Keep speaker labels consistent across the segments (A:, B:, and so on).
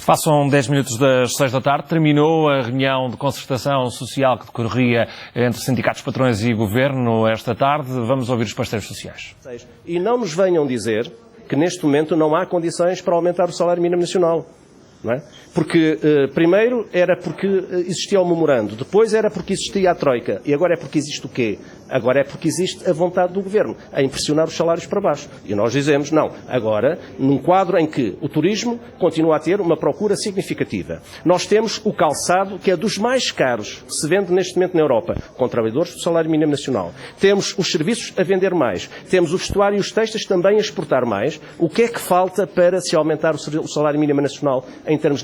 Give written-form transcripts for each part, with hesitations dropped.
A: Passam 10 minutos das 6 da tarde, terminou a reunião de concertação social que decorria entre sindicatos, patrões e governo esta tarde. Vamos ouvir os parceiros sociais.
B: E não nos venham dizer que neste momento não há condições para aumentar o salário mínimo nacional. Não é? Porque, primeiro, era porque existia o memorando, depois era porque existia a Troika, e agora é porque existe o quê? Agora é porque existe a vontade do Governo, a impressionar os salários para baixo. E nós dizemos, não, agora, num quadro em que o turismo continua a ter uma procura significativa. Nós temos o calçado, que é dos mais caros que se vende neste momento na Europa, com trabalhadores do salário mínimo nacional. Temos os serviços a vender mais, temos o vestuário e os textos também a exportar mais. O que é que falta para se aumentar o salário mínimo nacional em termos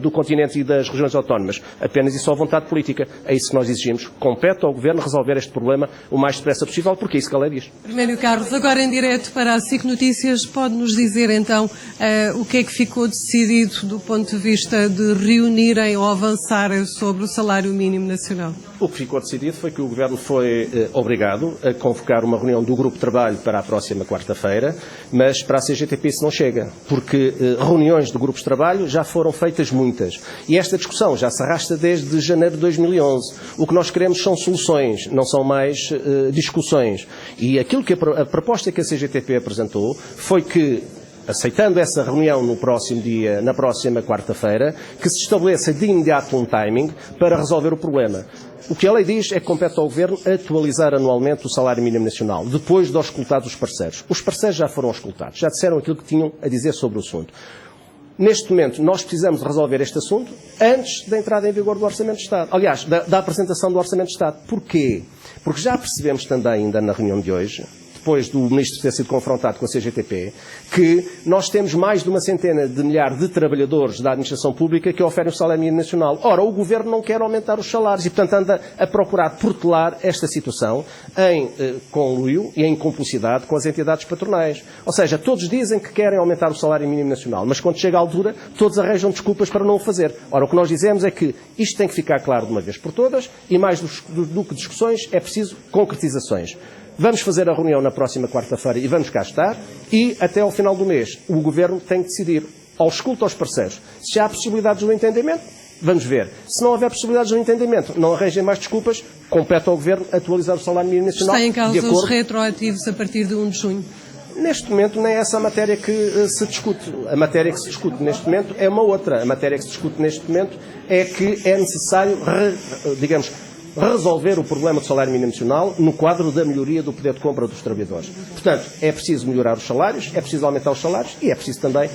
B: do continente e das regiões autónomas? Apenas e só vontade política. É isso que nós exigimos. Compete ao Governo resolver este problema o mais depressa possível, porque é isso que a lei diz.
C: Primeiro Carlos, agora em direto para a SIC Notícias, pode-nos dizer então o que é que ficou decidido do ponto de vista de reunirem ou avançarem sobre o salário mínimo nacional?
B: O que ficou decidido foi que o Governo foi obrigado a convocar uma reunião do Grupo de Trabalho para a próxima quarta-feira, mas para a CGTP isso não chega, porque reuniões do Grupo de Trabalho já foram feitas muitas. E esta discussão já se arrasta desde janeiro de 2011. O que nós queremos são soluções, não são mais discussões. E aquilo que a proposta que a CGTP apresentou foi que, aceitando essa reunião na próxima quarta-feira, que se estabeleça de imediato um timing para resolver o problema. O que a lei diz é que compete ao Governo atualizar anualmente o salário mínimo nacional, depois de auscultados os parceiros. Os parceiros já foram auscultados, já disseram aquilo que tinham a dizer sobre o assunto. Neste momento, nós precisamos resolver este assunto antes da entrada em vigor do Orçamento de Estado. Aliás, da apresentação do Orçamento de Estado. Porquê? Porque já percebemos também, ainda na reunião de hoje, depois do Ministro ter sido confrontado com a CGTP, que nós temos mais de uma centena de milhares de trabalhadores da administração pública que oferem o salário mínimo nacional. Ora, o Governo não quer aumentar os salários e, portanto, anda a procurar protelar esta situação em conluio e em cumplicidade com as entidades patronais. Ou seja, todos dizem que querem aumentar o salário mínimo nacional, mas quando chega a altura, todos arranjam desculpas para não o fazer. Ora, o que nós dizemos é que isto tem que ficar claro de uma vez por todas e, mais do que discussões, é preciso concretizações. Vamos fazer a reunião na próxima quarta-feira e vamos cá estar. E até ao final do mês o Governo tem que decidir, ausculta aos parceiros, se há possibilidades no entendimento, vamos ver. Se não houver possibilidades no entendimento, não arranjem mais desculpas, compete ao Governo atualizar o salário mínimo nacional.
C: Está em causa os retroativos a partir de 1 de junho?
B: Neste momento nem é essa a matéria que se discute. A matéria que se discute neste momento é uma outra. A matéria que se discute neste momento é que é necessário, resolver o problema do salário mínimo nacional no quadro da melhoria do poder de compra dos trabalhadores. Portanto, é preciso melhorar os salários, é preciso aumentar os salários e é preciso também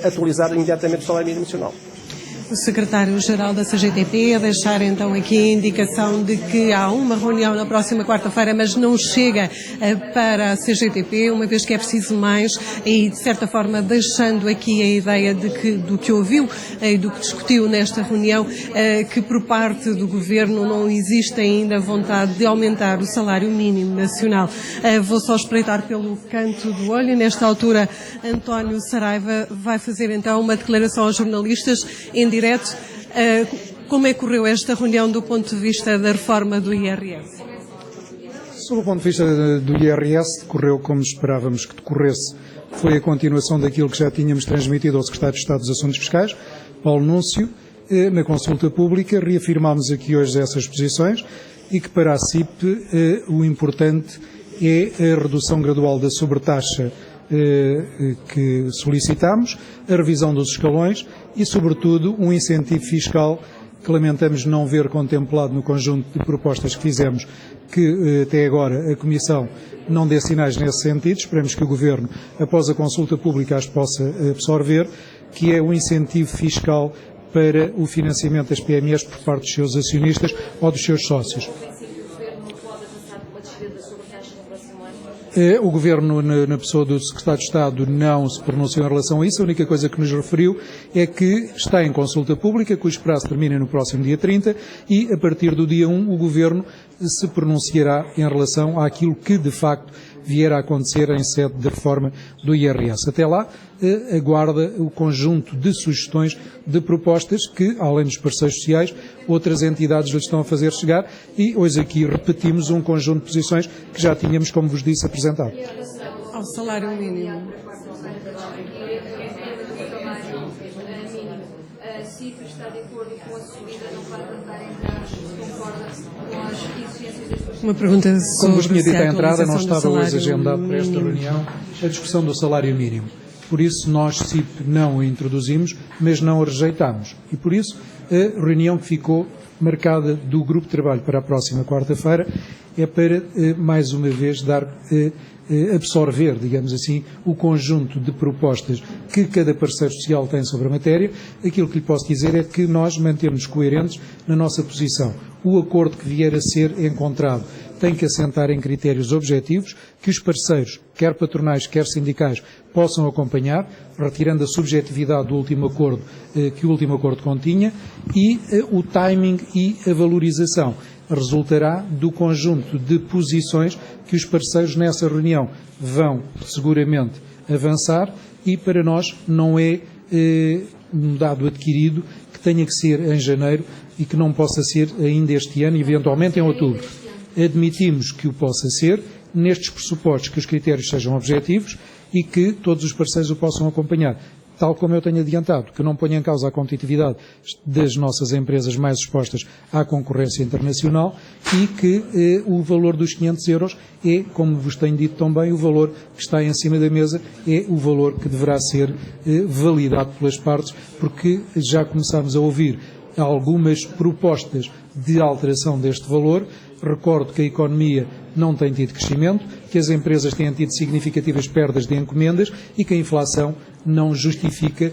B: atualizar imediatamente o salário mínimo nacional.
C: O secretário-geral da CGTP a deixar então aqui a indicação de que há uma reunião na próxima quarta-feira, mas não chega para a CGTP, uma vez que é preciso mais, e de certa forma deixando aqui a ideia do que ouviu e do que discutiu nesta reunião, que por parte do Governo não existe ainda vontade de aumentar o salário mínimo nacional. Vou só espreitar pelo canto do olho. Nesta altura, António Saraiva vai fazer então uma declaração aos jornalistas em direto. Como é que correu esta reunião do ponto de vista da reforma do IRS?
D: Sob o ponto de vista do IRS, decorreu como esperávamos que decorresse. Foi a continuação daquilo que já tínhamos transmitido ao Secretário de Estado dos Assuntos Fiscais, Paulo Núncio. Na consulta pública reafirmámos aqui hoje essas posições e que para a CIP o importante é a redução gradual da sobretaxa que solicitamos, a revisão dos escalões e, sobretudo, um incentivo fiscal que lamentamos não ver contemplado no conjunto de propostas que fizemos, que até agora a Comissão não dê sinais nesse sentido. Esperamos que o Governo, após a consulta pública, as possa absorver, que é o incentivo fiscal para o financiamento das PMEs por parte dos seus acionistas ou dos seus sócios. O Governo, na pessoa do Secretário de Estado, não se pronunciou em relação a isso. A única coisa que nos referiu é que está em consulta pública, cujo prazo termina no próximo dia 30 e, a partir do dia 1, o Governo se pronunciará em relação àquilo que, de facto, vier a acontecer em sede de reforma do IRS. Até lá, aguarda o conjunto de sugestões, de propostas que, além dos parceiros sociais, outras entidades lhe estão a fazer chegar e hoje aqui repetimos um conjunto de posições que já tínhamos, como vos disse, apresentado.
C: Ao salário mínimo.
E: mínimo. A CIP está de acordo com a subida, não vai tentar entrar, se concorda com as exigências das pessoas.
C: Uma pergunta
D: Como
C: sobre
D: vos tinha
C: se
D: dito
C: a
D: à entrada, não
C: atualização do
D: estava hoje
C: salário
D: agendado para esta
C: mínimo.
D: reunião a discussão do salário mínimo. Por isso, nós, CIP, não a introduzimos, mas não a rejeitámos. E por isso, a reunião que ficou marcada do Grupo de Trabalho para a próxima quarta-feira é para, mais uma vez, absorver, digamos assim, o conjunto de propostas que cada parceiro social tem sobre a matéria. Aquilo que lhe posso dizer é que nós mantemos coerentes na nossa posição. O acordo que vier a ser encontrado tem que assentar em critérios objetivos que os parceiros, quer patronais, quer sindicais, possam acompanhar, retirando a subjetividade do último acordo que o último acordo continha, e o timing e a valorização resultará do conjunto de posições que os parceiros nessa reunião vão seguramente avançar, e para nós não é um dado adquirido que tenha que ser em janeiro e que não possa ser ainda este ano, eventualmente em outubro. Admitimos que o possa ser, nestes pressupostos que os critérios sejam objetivos e que todos os parceiros o possam acompanhar. Tal como eu tenho adiantado, que não ponha em causa a competitividade das nossas empresas mais expostas à concorrência internacional, e que o valor dos 500 euros é, como vos tenho dito também, o valor que está em cima da mesa, é o valor que deverá ser validado pelas partes, porque já começámos a ouvir algumas propostas de alteração deste valor. Recordo que a economia não tem tido crescimento, que as empresas têm tido significativas perdas de encomendas e que a inflação não justifica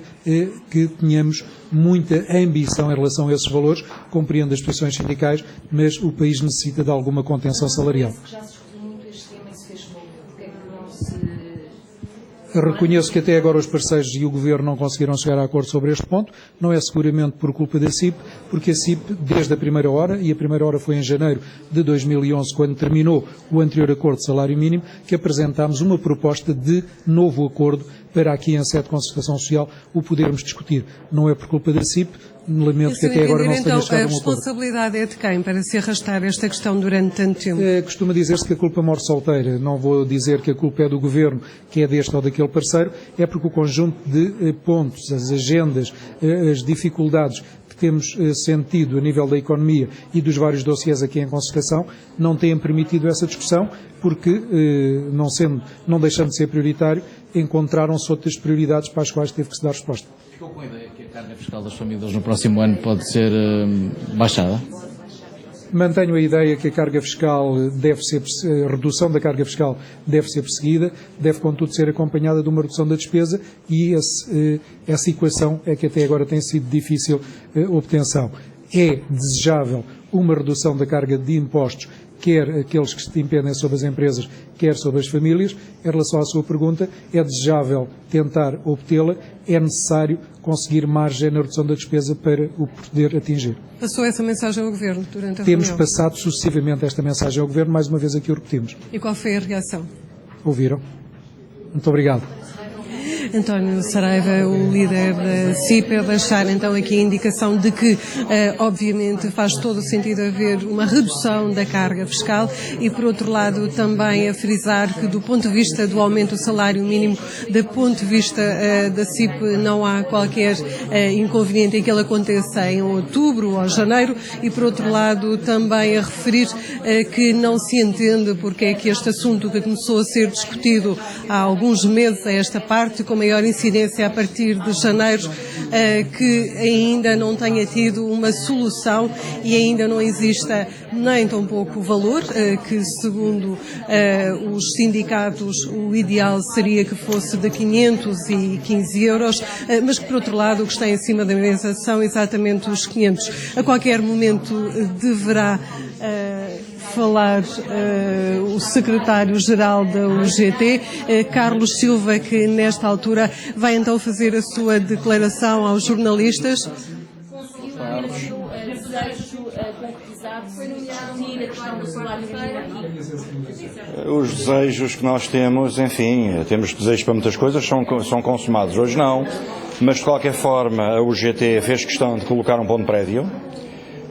D: que tenhamos muita ambição em relação a esses valores. Compreendo as posições sindicais, mas o país necessita de alguma contenção salarial.
E: Já se discutiu muito este tema e se fez pouco. Porque é que não se...
D: Reconheço que até agora os parceiros e o Governo não conseguiram chegar a acordo sobre este ponto. Não é seguramente por culpa da CIP, porque a CIP, desde a primeira hora, e a primeira hora foi em janeiro de 2011, quando terminou o anterior acordo de salário mínimo, que apresentámos uma proposta de novo acordo para aqui em sede de concertação social o podermos discutir. Não é por culpa da CIP, lamento que até agora não se tenha
C: então,
D: chegado a um
C: a
D: acordo.
C: responsabilidade é de quem para se arrastar esta questão durante tanto tempo?
D: Costuma dizer-se que a culpa morre solteira. Não vou dizer que a culpa é do Governo, que é deste ou daquele parceiro, é porque o conjunto de pontos, as agendas, as dificuldades que temos sentido a nível da economia e dos vários dossiês aqui em concertação não têm permitido essa discussão, porque, não deixando de ser prioritário, encontraram-se outras prioridades para as quais teve que se dar resposta.
F: Ficou com a ideia que a carga fiscal das famílias no próximo ano pode ser baixada?
D: Mantenho a ideia que a carga fiscal a redução da carga fiscal deve ser perseguida, deve contudo ser acompanhada de uma redução da despesa, e essa equação é que até agora tem sido difícil obtenção. É desejável uma redução da carga de impostos, quer aqueles que se impendem sobre as empresas, quer sobre as famílias. Em relação à sua pergunta, é desejável tentar obtê-la, é necessário conseguir margem na redução da despesa para o poder atingir.
C: Passou essa mensagem ao Governo durante a
D: Temos
C: reunião?
D: passado sucessivamente esta mensagem ao Governo, mais uma vez aqui o repetimos.
C: E qual foi a reação?
D: Ouviram? Muito obrigado.
C: António Saraiva, o líder da CIP, a deixar então aqui a indicação de que, obviamente, faz todo o sentido haver uma redução da carga fiscal e, por outro lado, também a frisar que, do ponto de vista do aumento do salário mínimo, do ponto de vista da CIP, não há qualquer inconveniente em que ele aconteça em outubro ou janeiro, e, por outro lado, também a referir que não se entende porque é que este assunto, que começou a ser discutido há alguns meses a esta parte, com maior incidência a partir de janeiro, que ainda não tenha tido uma solução e ainda não exista nem tão pouco valor, que segundo os sindicatos o ideal seria que fosse de 515 euros, mas que por outro lado o que está em cima da mesa são exatamente os 500. A qualquer momento deverá falar o secretário-geral da UGT, Carlos Silva, que nesta altura vai então fazer a sua declaração aos jornalistas.
E: Conseguiu o desejo concretizado de discutir a questão do salário mínimo aqui?
G: Os desejos que nós temos, enfim, temos desejos para muitas coisas, são consumados. Hoje não, mas de qualquer forma a UGT fez questão de colocar um ponto prévio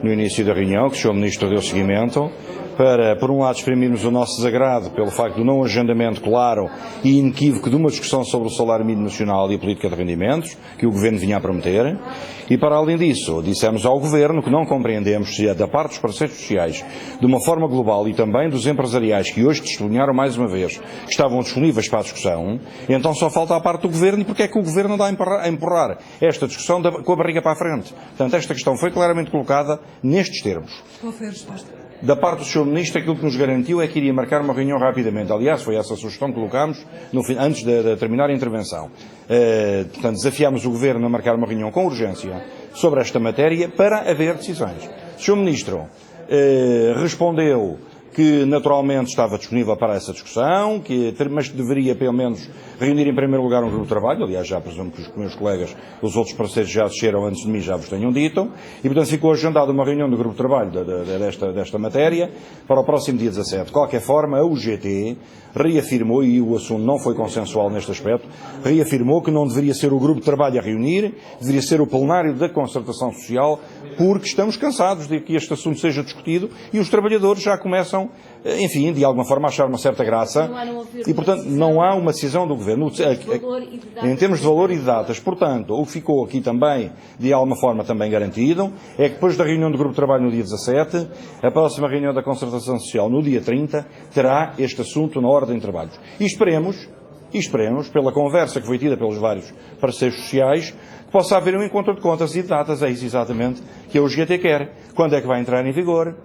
G: no início da reunião, que o Sr. Ministro deu seguimento. para, por um lado, exprimirmos o nosso desagrado pelo facto do não agendamento claro e inequívoco de uma discussão sobre o salário mínimo nacional e a política de rendimentos, que o Governo vinha a prometer, e para além disso, dissemos ao Governo que não compreendemos se da parte dos parceiros sociais, de uma forma global, e também dos empresariais, que hoje testemunharam mais uma vez, que estavam disponíveis para a discussão, então só falta a parte do Governo, e porque é que o Governo anda a empurrar esta discussão com a barriga para a frente. Portanto, esta questão foi claramente colocada nestes termos.
C: Qual foi a resposta?
G: Da parte do Sr. Ministro, aquilo que nos garantiu é que iria marcar uma reunião rapidamente. Aliás, foi essa a sugestão que colocámos antes de terminar a intervenção. Portanto, desafiámos o Governo a marcar uma reunião com urgência sobre esta matéria para haver decisões. O Sr. Ministro respondeu que naturalmente estava disponível para essa discussão, mas deveria pelo menos reunir em primeiro lugar um grupo de trabalho. Aliás, já presumo que os meus colegas, os outros parceiros já desceram antes de mim, já vos tenham dito, e portanto ficou agendada uma reunião do grupo de trabalho desta matéria para o próximo dia 17. De qualquer forma, a UGT reafirmou, e o assunto não foi consensual neste aspecto, reafirmou que não deveria ser o grupo de trabalho a reunir, deveria ser o plenário da concertação social, porque estamos cansados de que este assunto seja discutido e os trabalhadores já começam, enfim, de alguma forma a achar uma certa graça e, portanto, não há uma decisão do Governo em termos de valor e de datas. Portanto, o que ficou aqui também, de alguma forma também garantido, é que depois da reunião do grupo de trabalho no dia 17, a próxima reunião da concertação social no dia 30, terá este assunto na ordem de trabalhos. E esperemos, pela conversa que foi tida pelos vários parceiros sociais, que possa haver um encontro de contas e de datas. É isso exatamente que a UGT quer. Quando é que vai entrar em vigor?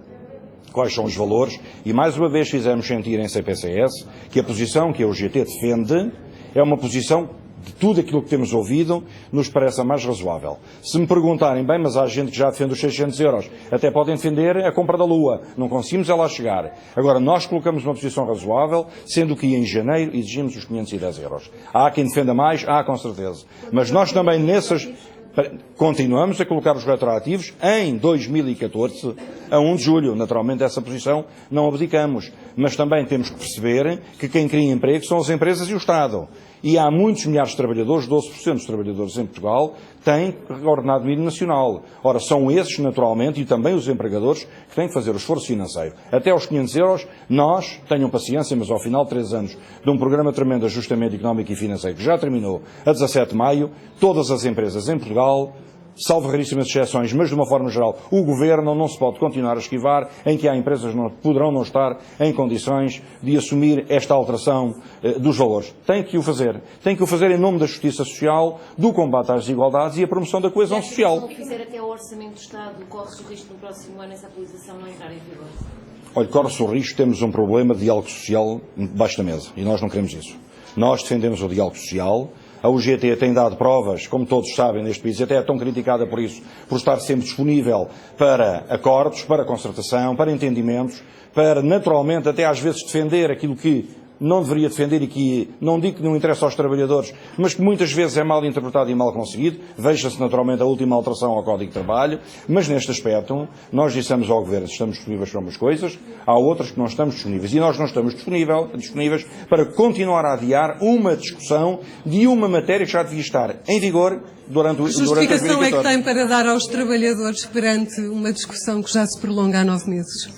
G: Quais são os valores? E mais uma vez fizemos sentir em CPCS que a posição que a UGT defende é uma posição de tudo aquilo que temos ouvido, nos parece a mais razoável. Se me perguntarem, bem, mas há gente que já defende os 600 euros, até podem defender a compra da Lua, não conseguimos é lá chegar. Agora, nós colocamos uma posição razoável, sendo que em janeiro exigimos os 510 euros. Há quem defenda mais, há com certeza. Mas nós também continuamos a colocar os retroativos em 2014 a 1 de julho. Naturalmente, essa posição não abdicamos. Mas também temos que perceber que quem cria emprego são as empresas e o Estado. E há muitos milhares de trabalhadores, 12% dos trabalhadores em Portugal, têm ordenado mínimo nacional. Ora, são esses, naturalmente, e também os empregadores, que têm que fazer o esforço financeiro. Até aos 500 euros, tenham paciência, mas ao final de 3 anos de um programa tremendo de ajustamento económico e financeiro, que já terminou a 17 de maio, todas as empresas em Portugal, salvo raríssimas exceções, mas de uma forma geral, o Governo não se pode continuar a esquivar em que há empresas que poderão não estar em condições de assumir esta alteração dos valores. Tem que o fazer. Tem que o fazer em nome da justiça social, do combate às desigualdades e a promoção da coesão social.
E: Se não fizer até o Orçamento do Estado, corre-se o risco no próximo ano essa atualização não entrar em vigor?
G: Olha, corre-se o risco, temos um problema de diálogo social debaixo da mesa e nós não queremos isso. Nós defendemos o diálogo social. A UGT tem dado provas, como todos sabem, neste país, e até é tão criticada por isso, por estar sempre disponível para acordos, para concertação, para entendimentos, para, naturalmente, até às vezes defender aquilo que não deveria defender e que não digo que não interessa aos trabalhadores, mas que muitas vezes é mal interpretado e mal conseguido. Veja-se naturalmente a última alteração ao Código de Trabalho, mas neste aspecto nós dissemos ao Governo que estamos disponíveis para umas coisas, há outras que não estamos disponíveis. E nós não estamos disponíveis para continuar a adiar uma discussão de uma matéria que já devia estar em vigor durante 2014.
C: Que justificação é que tem para dar aos trabalhadores perante uma discussão que já se prolonga há 9 meses?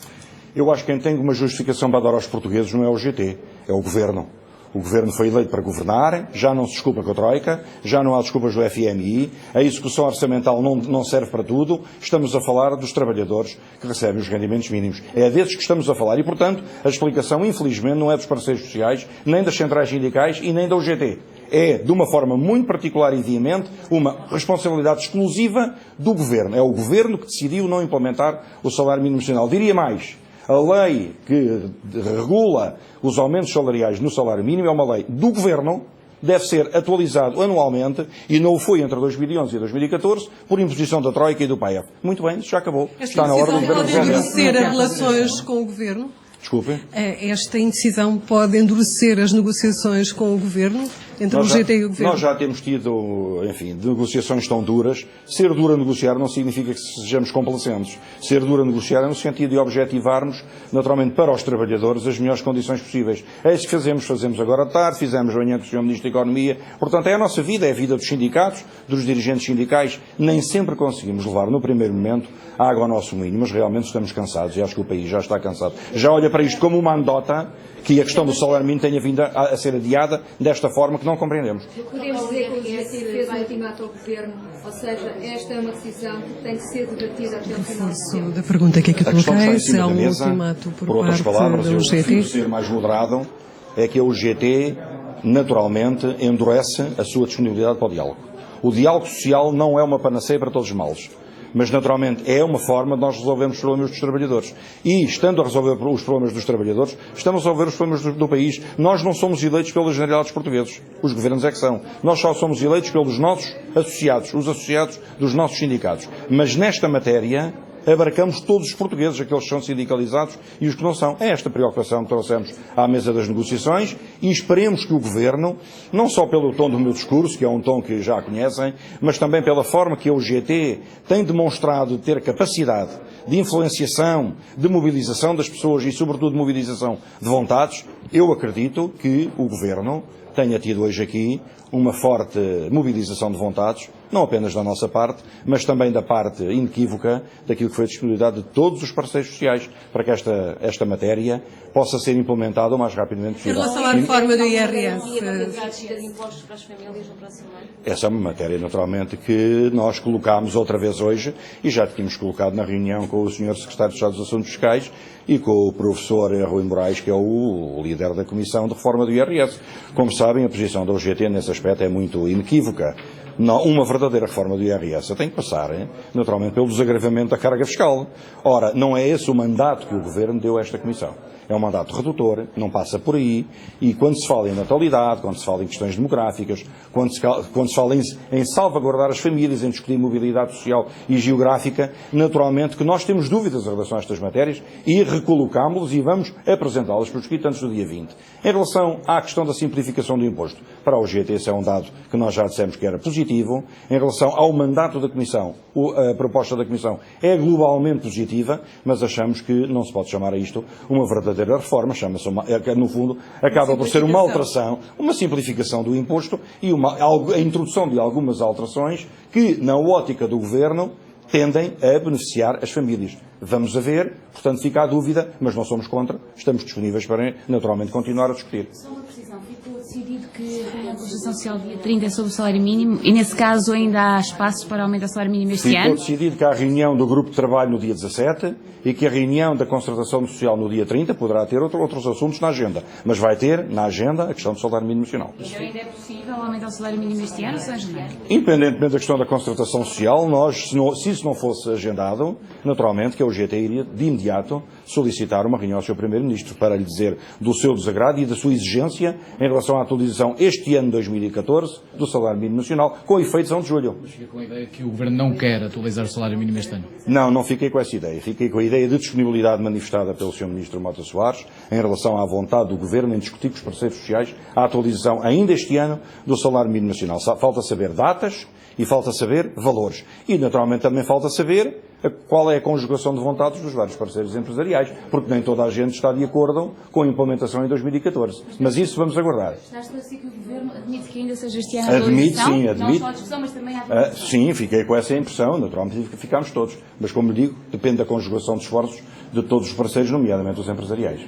G: Eu acho que quem tem uma justificação para dar aos portugueses não é o GT, é o Governo. O Governo foi eleito para governar, já não se desculpa com a Troika, já não há desculpas do FMI, a execução orçamental não serve para tudo, estamos a falar dos trabalhadores que recebem os rendimentos mínimos. É desses que estamos a falar e, portanto, a explicação, infelizmente, não é dos parceiros sociais, nem das centrais sindicais e nem da UGT. É, de uma forma muito particular e veemente, uma responsabilidade exclusiva do Governo. É o Governo que decidiu não implementar o salário mínimo nacional. Diria mais. A lei que regula os aumentos salariais no salário mínimo é uma lei do Governo, deve ser atualizado anualmente e não o foi entre 2011 e 2014 por imposição da Troika e do PAEF. Muito bem, isso já acabou.
C: Está na hora do Governo resolver. Pode endurecer as relações com o Governo?
G: Desculpe?
C: Esta indecisão pode endurecer as negociações com o Governo? entre o GT e o Governo?
G: Nós já temos tido, enfim, negociações tão duras. Ser duro a negociar não significa que sejamos complacentes. Ser duro a negociar é no sentido de objetivarmos, naturalmente, para os trabalhadores as melhores condições possíveis. É isso que fazemos agora à tarde, fizemos amanhã com o Sr. Ministro da Economia. Portanto, é a nossa vida, é a vida dos sindicatos, dos dirigentes sindicais. Nem sempre conseguimos levar, no primeiro momento, a água ao nosso moinho, mas realmente estamos cansados e acho que o país já está cansado. Já olha para isto como uma anedota, que a questão do salário mínimo tenha vindo a ser adiada desta forma que não compreendemos.
E: Podemos dizer que o GT fez um ultimato ao Governo, ou seja, esta é uma decisão que tem que ser debatida até o final do
C: Reforço
E: tempo.
C: da pergunta que aqui
G: A questão que está
C: coloquei,
G: em
C: se
G: cima
C: há
G: da
C: um
G: mesa,
C: ultimato por
G: outras
C: parte
G: palavras,
C: da
G: eu
C: UGT.
G: prefiro ser mais moderado, é que a UGT, naturalmente, endurece a sua disponibilidade para o diálogo. O diálogo social não é uma panaceia para todos os males, mas, naturalmente, é uma forma de nós resolvermos os problemas dos trabalhadores. E, estando a resolver os problemas dos trabalhadores, estamos a resolver os problemas do país. Nós não somos eleitos pela generalidade dos portugueses. Os governos é que são. Nós só somos eleitos pelos nossos associados, os associados dos nossos sindicatos. Mas, nesta matéria, abarcamos todos os portugueses, aqueles que são sindicalizados e os que não são. É esta preocupação que trouxemos à mesa das negociações e esperemos que o Governo, não só pelo tom do meu discurso, que é um tom que já conhecem, mas também pela forma que a UGT tem demonstrado ter capacidade de influenciação, de mobilização das pessoas e, sobretudo, de mobilização de vontades, eu acredito que o Governo tenha tido hoje aqui uma forte mobilização de vontades, não apenas da nossa parte, mas também da parte inequívoca daquilo que foi a disponibilidade de todos os parceiros sociais para que esta matéria possa ser implementada o mais rapidamente
C: Em
G: possível.
C: relação à reforma do IRS,
E: De impostos para as famílias no próximo ano.
G: Essa é uma matéria, naturalmente, que nós colocámos outra vez hoje e já tínhamos colocado na reunião com o Sr. Secretário de Estado dos Assuntos Fiscais e com o professor Rui Moraes, que é o líder da Comissão de Reforma do IRS. Como sabem, a posição da UGT nesse aspecto é muito inequívoca. Não, uma verdadeira reforma do IRS tem que passar, naturalmente, pelo desagravamento da carga fiscal. Ora, não é esse o mandato que o Governo deu a esta Comissão. É um mandato redutor, não passa por aí, e quando se fala em natalidade, quando se fala em questões demográficas, quando se fala em salvaguardar as famílias, em discutir mobilidade social e geográfica, naturalmente que nós temos dúvidas em relação a estas matérias e recolocámos-las e vamos apresentá-las por escrito antes do dia 20. Em relação à questão da simplificação do imposto, para o GT esse é um dado que nós já dissemos que era positivo. Em relação ao mandato da Comissão, a proposta da Comissão é globalmente positiva, mas achamos que não se pode chamar a isto uma verdadeira reforma, chama-se no fundo, acaba por ser uma alteração, uma simplificação do imposto e a introdução de algumas alterações que, na ótica do Governo, tendem a beneficiar as famílias. Vamos a ver, portanto fica a dúvida, mas não somos contra, estamos disponíveis para, naturalmente, continuar a discutir.
H: Só uma precisão, ficou decidido que a Constituição Social dia 30 é sobre o salário mínimo e, nesse caso, ainda há espaços para aumentar o salário mínimo este
G: Ficou
H: ano?
G: decidido que há a reunião do Grupo de Trabalho no dia 17 e que a reunião da Concertação Social no dia 30 poderá ter outros assuntos na agenda, mas vai ter na agenda a questão do salário mínimo nacional.
H: Então ainda é possível aumentar o salário mínimo este ano ou só em janeiro?
G: Independentemente da questão da concertação social, nós, se isso não fosse agendado, naturalmente que a UGT iria de imediato solicitar uma reunião ao Sr. Primeiro-Ministro para lhe dizer do seu desagrado e da sua exigência em relação à atualização este ano 2014 do salário mínimo nacional, com efeitos a 1 de julho.
F: Mas fica com a ideia que o Governo não quer atualizar o salário mínimo este ano?
G: Não fiquei com essa ideia. Fiquei com a ideia de disponibilidade manifestada pelo Sr. Ministro Mota Soares em relação à vontade do Governo em discutir com os parceiros sociais a atualização ainda este ano do salário mínimo nacional. Falta saber datas e falta saber valores. E, naturalmente, também falta saber qual é a conjugação de vontades dos vários parceiros empresariais, porque nem toda a gente está de acordo com a implementação em 2014. Mas isso vamos aguardar.
H: Está a esclarecer que o Governo admite que ainda seja este ano a
G: Admite,
H: atualização?
G: sim, admite.
H: Não só a discussão, mas também a atualização?
G: Sim, fiquei com essa impressão, naturalmente ficámos todos. Mas, como lhe digo, depende da conjugação de esforços de todos os parceiros, nomeadamente os empresariais.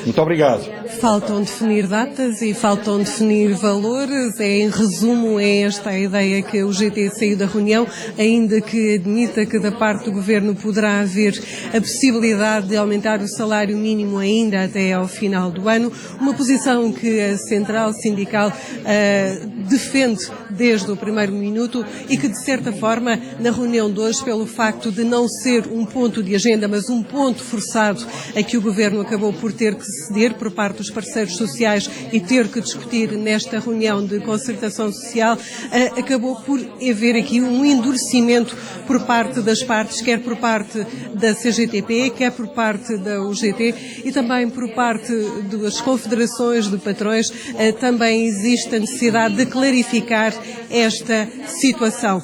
G: Muito obrigado.
C: faltam definir datas e faltam definir valores. Em resumo, é esta a ideia que o GT saiu da reunião, ainda que admita que da parte do Governo poderá haver a possibilidade de aumentar o salário mínimo ainda até ao final do ano, uma posição que a Central Sindical defende desde o primeiro minuto e que, de certa forma, na reunião de hoje, pelo facto de não ser um ponto de agenda, mas um ponto forçado a que o Governo acabou por ter que ceder por parte dos parceiros sociais e ter que discutir nesta reunião de concertação social, acabou por haver aqui um endurecimento por parte das partes, quer por parte da CGTP, quer por parte da UGT e também por parte das confederações de patrões. Também existe a necessidade de clarificar esta situação.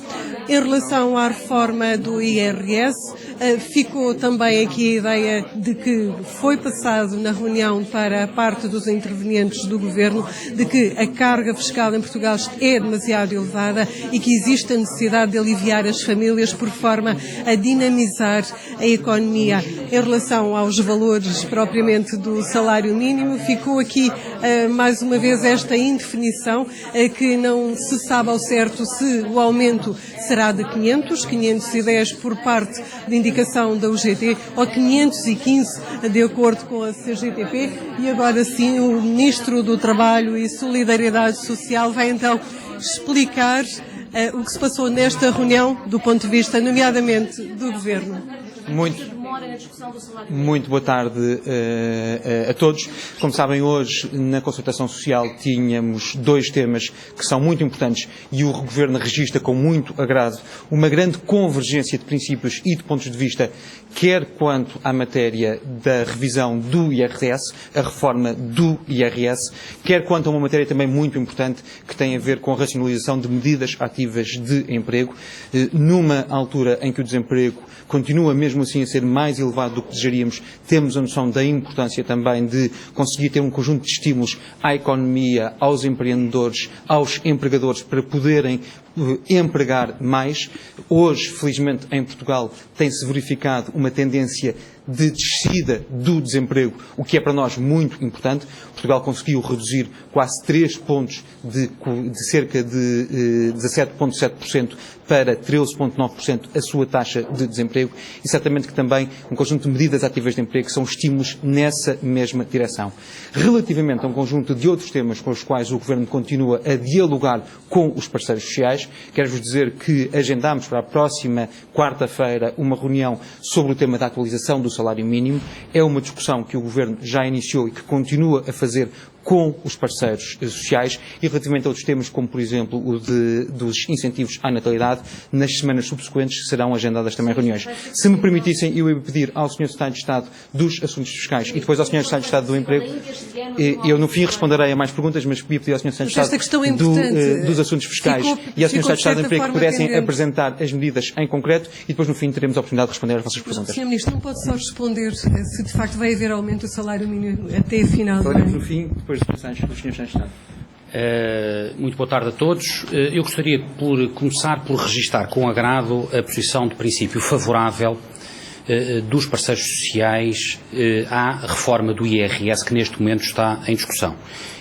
C: Em relação à reforma do IRS, ficou também aqui a ideia de que foi passado na reunião para a parte dos intervenientes do Governo de que a carga fiscal em Portugal é demasiado elevada e que existe a necessidade de aliviar as famílias por forma a dinamizar a economia. Em relação aos valores propriamente do salário mínimo, ficou aqui mais uma vez esta indefinição que não se sabe ao certo se o aumento será de 510 por parte de indicação da UGT ou 515 de acordo com a CGTP e agora sim o Ministro do Trabalho e Solidariedade Social vai então explicar o que se passou nesta reunião do ponto de vista nomeadamente do Governo.
I: Muito boa tarde a todos. Como sabem, hoje na concertação social tínhamos dois temas que são muito importantes e o Governo registra com muito agrado uma grande convergência de princípios e de pontos de vista, quer quanto à matéria da revisão do IRS, a reforma do IRS, quer quanto a uma matéria também muito importante que tem a ver com a racionalização de medidas ativas de emprego, numa altura em que o desemprego continua mesmo assim a ser mais elevado do que desejaríamos. Temos a noção da importância também de conseguir ter um conjunto de estímulos à economia, aos empreendedores, aos empregadores para poderem empregar mais. Hoje, felizmente, em Portugal tem-se verificado uma tendência de descida do desemprego, o que é para nós muito importante. Portugal conseguiu reduzir quase 3 pontos de cerca de 17,7% para 13,9% a sua taxa de desemprego e certamente que também um conjunto de medidas ativas de emprego são estímulos nessa mesma direção. Relativamente a um conjunto de outros temas com os quais o Governo continua a dialogar com os parceiros sociais, quero-vos dizer que agendámos para a próxima quarta-feira uma reunião sobre o tema da atualização do salário mínimo. É uma discussão que o Governo já iniciou e que continua a fazer com os parceiros sociais e relativamente a outros temas, como por exemplo o dos incentivos à natalidade, nas semanas subsequentes serão agendadas também reuniões. Se me permitissem, eu ia pedir ao Sr. Secretário de Estado dos Assuntos Fiscais e depois ao Sr. Secretário de Estado do Emprego, eu no fim responderei a mais perguntas, mas ia pedir ao Sr. Secretário de Estado dos Assuntos Fiscais e ao Sr. Secretário de Estado do Emprego que pudessem apresentar as medidas em concreto e depois no fim teremos a oportunidade de responder às vossas perguntas.
C: Sr. Ministro, não pode só responder se de facto vai haver aumento do salário mínimo até a final do
I: Falaremos
C: ano.
I: no fim, depois dos Sr. Secretário de Estado.
J: Muito boa tarde a todos. Eu gostaria por começar por registar com agrado a posição de princípio favorável dos parceiros sociais à reforma do IRS que neste momento está em discussão.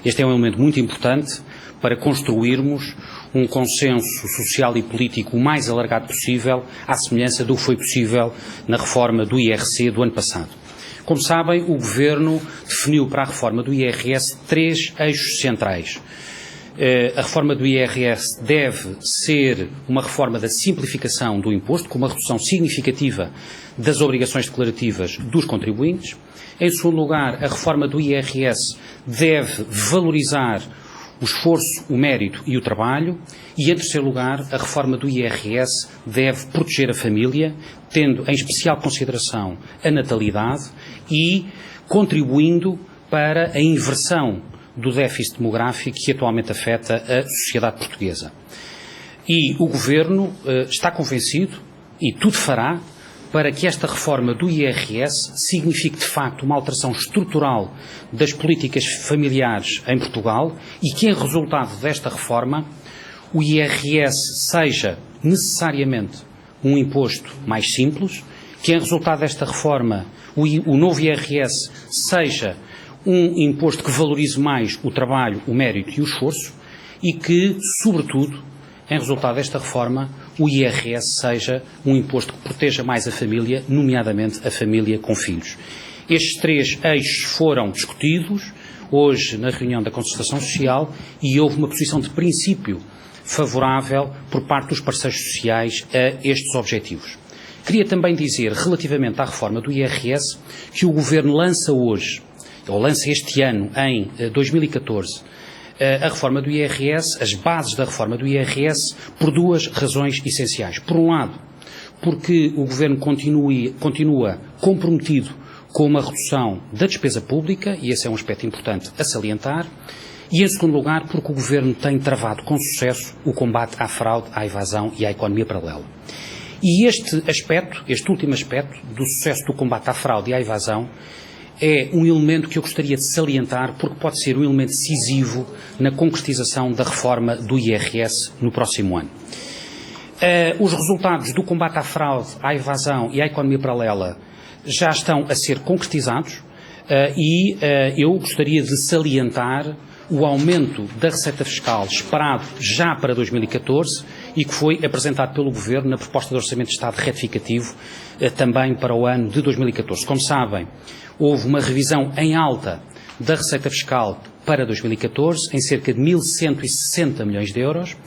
J: Este é um elemento muito importante para construirmos um consenso social e político o mais alargado possível, à semelhança do que foi possível na reforma do IRC do ano passado. Como sabem, o Governo definiu para a reforma do IRS 3 eixos centrais. A reforma do IRS deve ser uma reforma da simplificação do imposto, com uma redução significativa das obrigações declarativas dos contribuintes. Em segundo lugar, a reforma do IRS deve valorizar o esforço, o mérito e o trabalho. E, em terceiro lugar, a reforma do IRS deve proteger a família, tendo em especial consideração a natalidade e contribuindo para a inversão do déficit demográfico que atualmente afeta a sociedade portuguesa. E o Governo está convencido, e tudo fará, para que esta reforma do IRS signifique de facto uma alteração estrutural das políticas familiares em Portugal e que, em resultado desta reforma, o IRS seja necessariamente um imposto mais simples, que, em resultado desta reforma, o novo IRS seja um imposto que valorize mais o trabalho, o mérito e o esforço e que, sobretudo, em resultado desta reforma, o IRS seja um imposto que proteja mais a família, nomeadamente a família com filhos. Estes 3 eixos foram discutidos hoje na reunião da concertação social e houve uma posição de princípio favorável por parte dos parceiros sociais a estes objetivos. Queria também dizer, relativamente à reforma do IRS, que o Governo lança hoje ou lança este ano, em 2014, a reforma do IRS, as bases da reforma do IRS, por duas razões essenciais. Por um lado, porque o Governo continua comprometido com uma redução da despesa pública, e esse é um aspecto importante a salientar, e em segundo lugar, porque o Governo tem travado com sucesso o combate à fraude, à evasão e à economia paralela. E este último aspecto do sucesso do combate à fraude e à evasão, é um elemento que eu gostaria de salientar porque pode ser um elemento decisivo na concretização da reforma do IRS no próximo ano. Os resultados do combate à fraude, à evasão e à economia paralela já estão a ser concretizados e eu gostaria de salientar o aumento da receita fiscal esperado já para 2014 e que foi apresentado pelo Governo na proposta de Orçamento de Estado retificativo também para o ano de 2014. Como sabem, houve uma revisão em alta da receita fiscal para 2014 em cerca de 1.160 milhões de euros,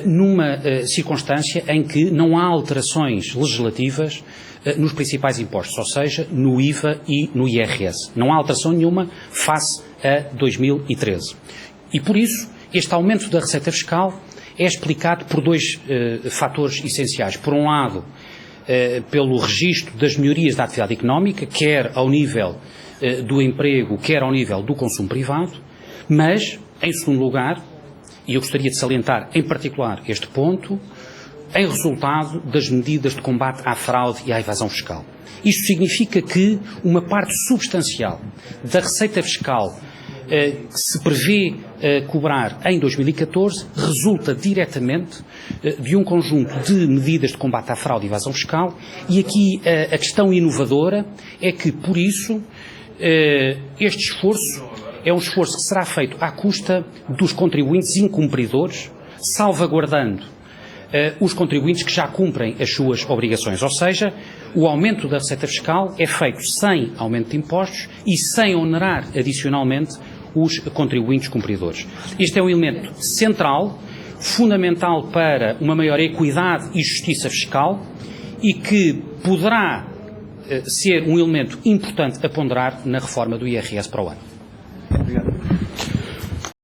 J: numa circunstância em que não há alterações legislativas nos principais impostos, ou seja, no IVA e no IRS. Não há alteração nenhuma face a 2013. E por isso, este aumento da receita fiscal é explicado por dois fatores essenciais. Por um lado, pelo registro das melhorias da atividade económica, quer ao nível do emprego, quer ao nível do consumo privado, mas, em segundo lugar, e eu gostaria de salientar em particular este ponto, em resultado das medidas de combate à fraude e à evasão fiscal. Isto significa que uma parte substancial da receita fiscal que se prevê cobrar em 2014 resulta diretamente de um conjunto de medidas de combate à fraude e evasão fiscal e aqui a questão inovadora é que, por isso, este esforço é um esforço que será feito à custa dos contribuintes incumpridores, salvaguardando os contribuintes que já cumprem as suas obrigações. Ou seja, o aumento da receita fiscal é feito sem aumento de impostos e sem onerar adicionalmente os contribuintes cumpridores. Este é um elemento central, fundamental para uma maior equidade e justiça fiscal e que poderá ser um elemento importante a ponderar na reforma do IRS para o ano.